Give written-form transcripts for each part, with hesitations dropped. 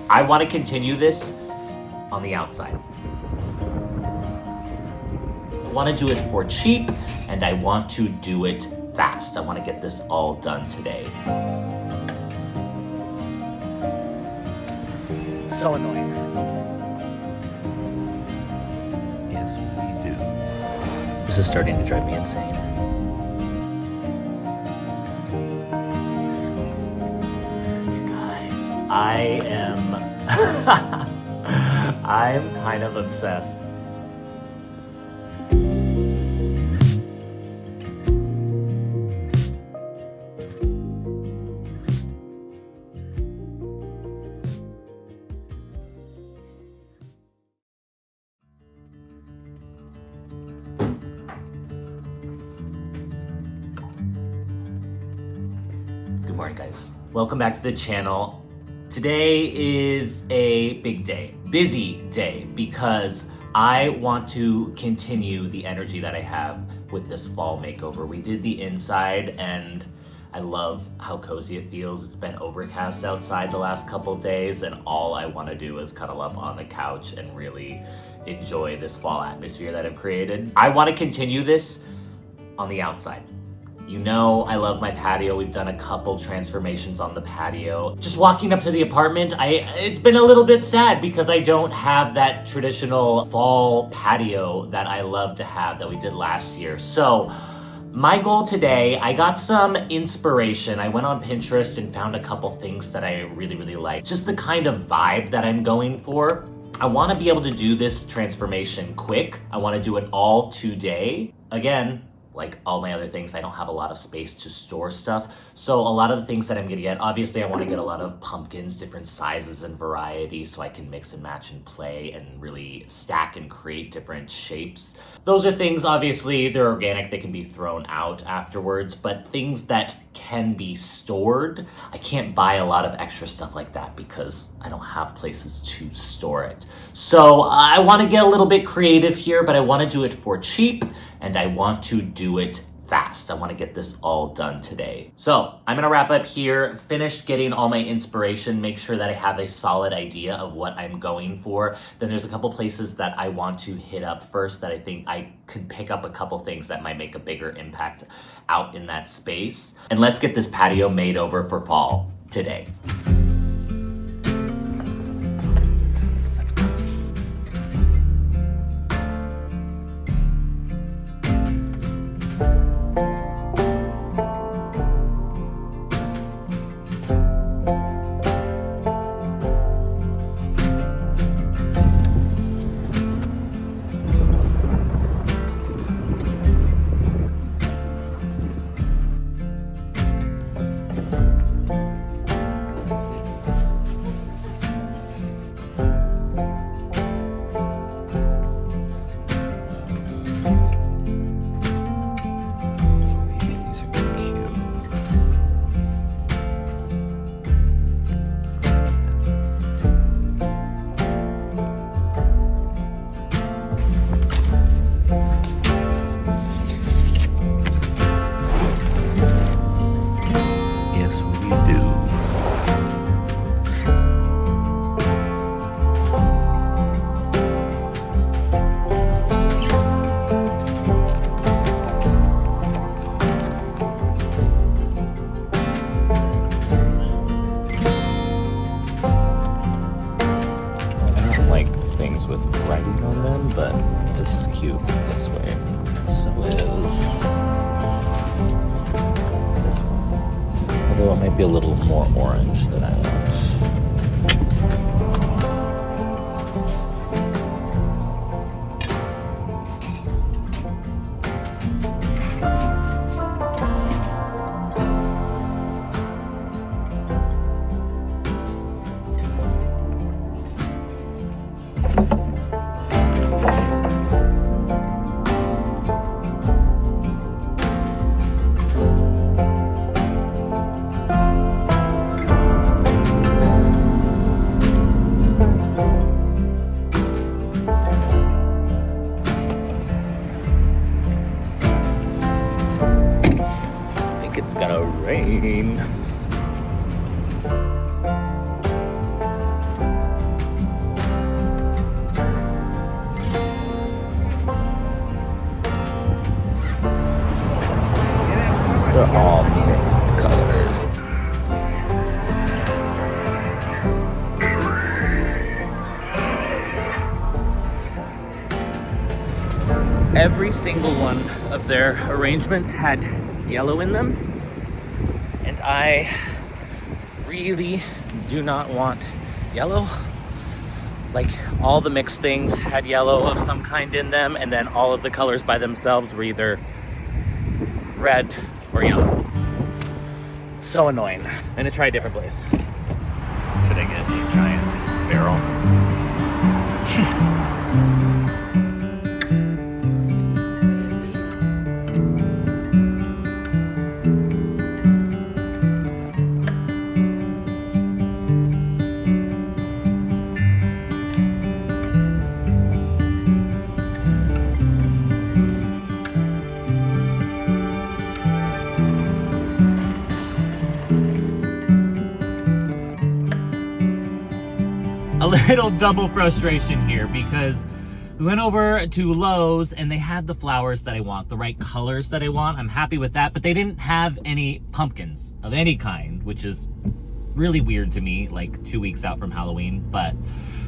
I want to continue this on the outside. I want to do it for cheap, and I want to do it fast. I want to get this all done today. So annoying. Yes, we do. This is starting to drive me insane. You guys, I'm kind of obsessed. Good morning, guys. Welcome back to the channel. Today is a big day, busy day, because I want to continue the energy that I have with this fall makeover. We did the inside and I love how cozy it feels. It's been overcast outside the last couple days and all I want to do is cuddle up on the couch and really enjoy this fall atmosphere that I've created. I want to continue this on the outside. You know I love my patio. We've done a couple transformations on the patio. Just walking up to the apartment, it's been a little bit sad because I don't have that traditional fall patio that I love to have that we did last year. So my goal today, I got some inspiration. I went on Pinterest and found a couple things that I really like. Just the kind of vibe that I'm going for. I want to be able to do this transformation quick. I want to do it all today. Again, like all my other things, I don't have a lot of space to store stuff. So a lot of the things that I'm gonna get, obviously I wanna get a lot of pumpkins, different sizes and varieties so I can mix and match and play and really stack and create different shapes. Those are things, obviously, they're organic, they can be thrown out afterwards, but things that can be stored, I can't buy a lot of extra stuff like that because I don't have places to store it. So I wanna get a little bit creative here, but I wanna do it for cheap, and I want to do it fast. I want to get this all done today. So I'm gonna wrap up here, finish getting all my inspiration, make sure that I have a solid idea of what I'm going for. Then there's a couple places that I want to hit up first that I think I could pick up a couple things that might make a bigger impact out in that space. And let's get this patio made over for fall today. With writing on them, but this is cute this way. So is this one. Although it might be a little more orange than I want. every single one of their arrangements had yellow in them, and I really do not want yellow. Like, all the mixed things had yellow of some kind in them, and then all of the colors by themselves were either red or yellow. So annoying. I'm gonna try a different place. Should I get a giant barrel? A little double frustration here because we went over to Lowe's and they had the flowers that I want, the right colors that I want. I'm happy with that, but they didn't have any pumpkins of any kind, which is really weird to me, like 2 weeks out from Halloween. But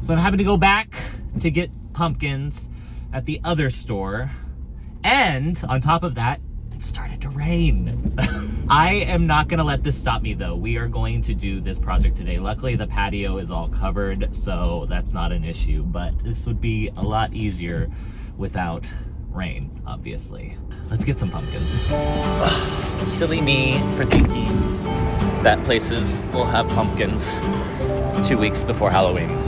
so I'm having to go back to get pumpkins at the other store. And on top of that, it started to rain. I am not gonna let this stop me though. We are going to do this project today. Luckily the patio is all covered, so that's not an issue, but this would be a lot easier without rain, obviously. Let's get some pumpkins. Silly me for thinking that places will have pumpkins 2 weeks before Halloween.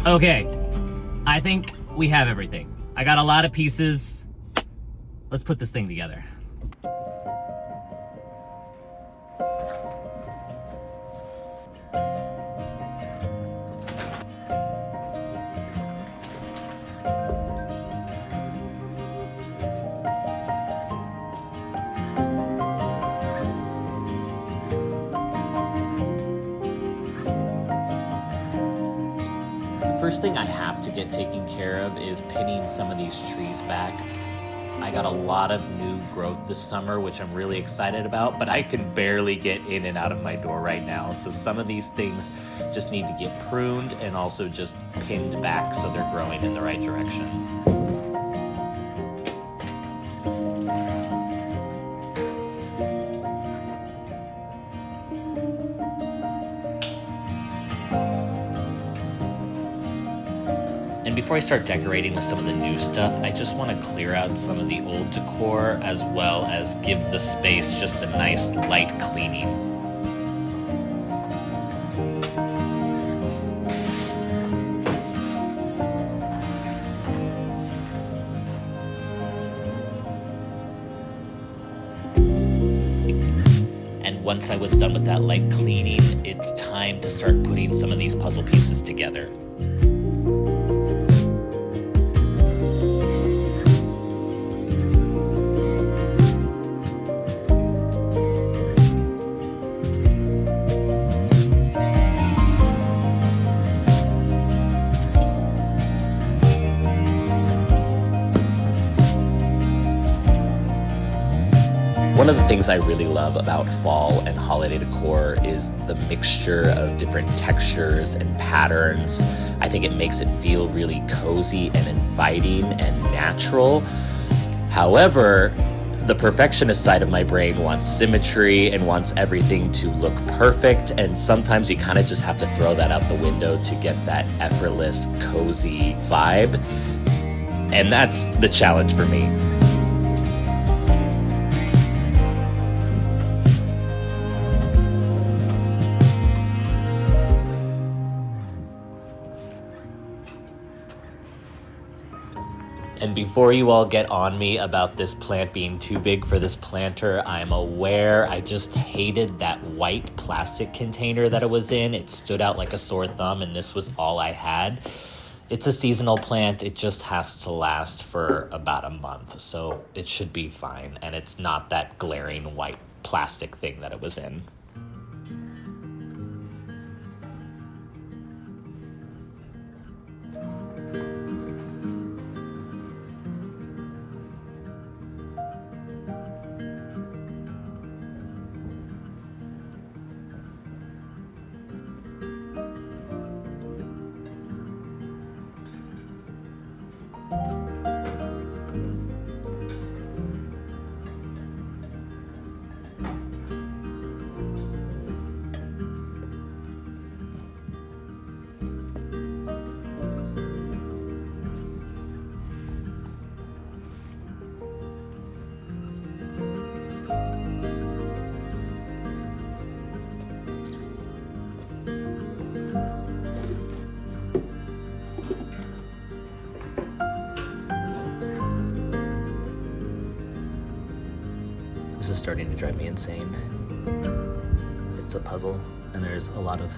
Okay, I think we have everything. I got a lot of pieces. Let's put this thing together. First thing I have to get taken care of is pinning some of these trees back. I got a lot of new growth this summer, which I'm really excited about, but I can barely get in and out of my door right now. So some of these things just need to get pruned and also just pinned back so they're growing in the right direction. And before I start decorating with some of the new stuff, I just want to clear out some of the old decor as well as give the space just a nice light cleaning. And once I was done with that light cleaning, it's time to start putting some of these puzzle pieces together. One of the things I really love about fall and holiday decor is the mixture of different textures and patterns. I think it makes it feel really cozy and inviting and natural. However, the perfectionist side of my brain wants symmetry and wants everything to look perfect, and sometimes you kind of just have to throw that out the window to get that effortless, cozy vibe. And that's the challenge for me. And before you all get on me about this plant being too big for this planter, I'm aware I just hated that white plastic container that it was in. It stood out like a sore thumb, and this was all I had. It's a seasonal plant. It just has to last for about a month, so it should be fine. And it's not that glaring white plastic thing that it was in. This is starting to drive me insane. It's a puzzle, and there's a lot of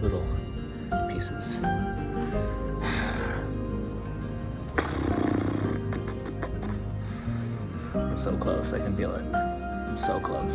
little pieces. I'm so close, I can feel it. I'm so close.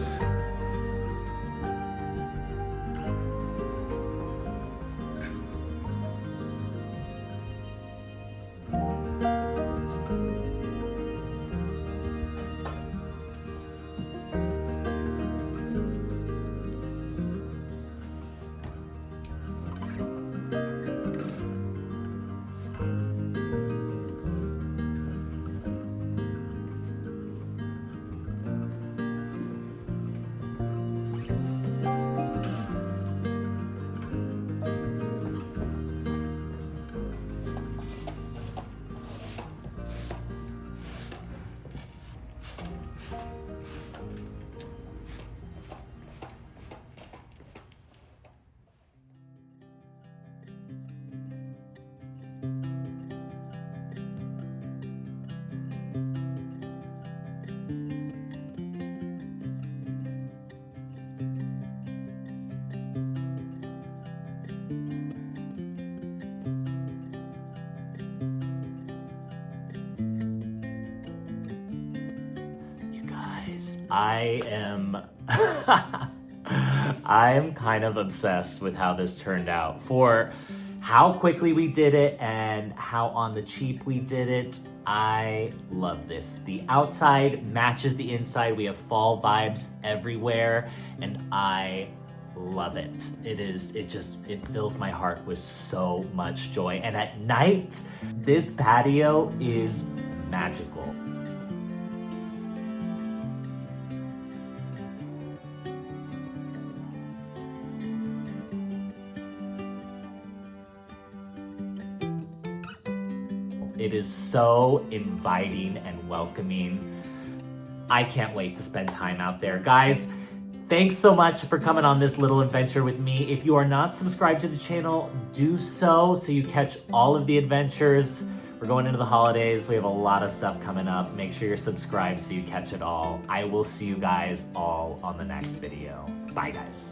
I am kind of obsessed with how this turned out. For how quickly we did it and how on the cheap we did it, I love this. The outside matches the inside. We have fall vibes everywhere, and I love it. It fills my heart with so much joy. And at night, this patio is magical. It is so inviting and welcoming. I can't wait to spend time out there. Guys, thanks so much for coming on this little adventure with me. If you are not subscribed to the channel, do so you catch all of the adventures. We're going into the holidays. We have a lot of stuff coming up. Make sure you're subscribed so you catch it all. I will see you guys all on the next video. Bye, guys.